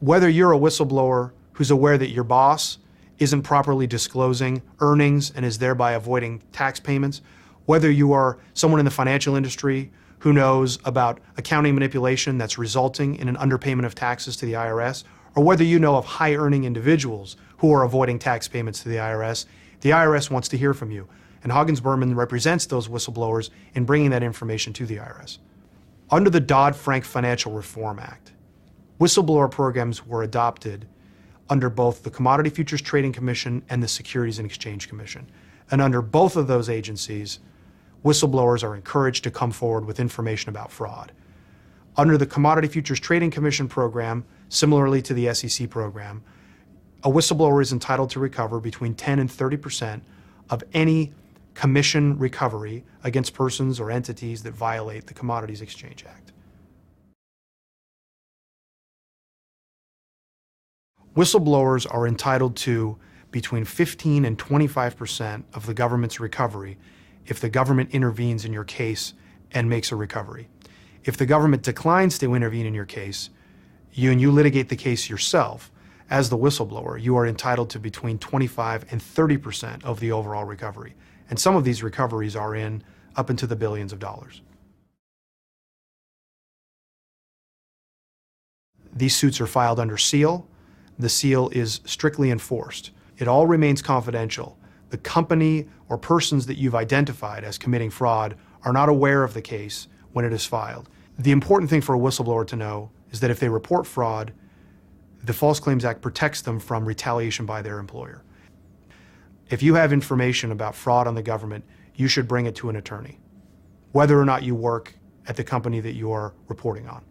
Whether you're a whistleblower who's aware that your boss isn't properly disclosing earnings and is thereby avoiding tax payments, whether you are someone in the financial industry who knows about accounting manipulation that's resulting in an underpayment of taxes to the IRS, or whether you know of high-earning individuals who are avoiding tax payments to the IRS wants to hear from you. And Hagens Berman represents those whistleblowers in bringing that information to the IRS. Under the Dodd-Frank Financial Reform Act, whistleblower programs were adopted under both the Commodity Futures Trading Commission and the Securities and Exchange Commission. And under both of those agencies, whistleblowers are encouraged to come forward with information about fraud. Under the Commodity Futures Trading Commission program, similarly to the SEC program, a whistleblower is entitled to recover between 10 and 30% of any commission recovery against persons or entities that violate the Commodities Exchange Act. Whistleblowers are entitled to between 15 and 25% of the government's recovery if the government intervenes in your case and makes a recovery. If the government declines to intervene in your case, you litigate the case yourself, as the whistleblower, you are entitled to between 25 and 30% of the overall recovery. And some of these recoveries are in up into the billions of dollars. These suits are filed under seal. The seal is strictly enforced. It all remains confidential. The company or persons that you've identified as committing fraud are not aware of the case when it is filed. The important thing for a whistleblower to know is that if they report fraud, the False Claims Act protects them from retaliation by their employer. If you have information about fraud on the government, you should bring it to an attorney, whether or not you work at the company that you are reporting on.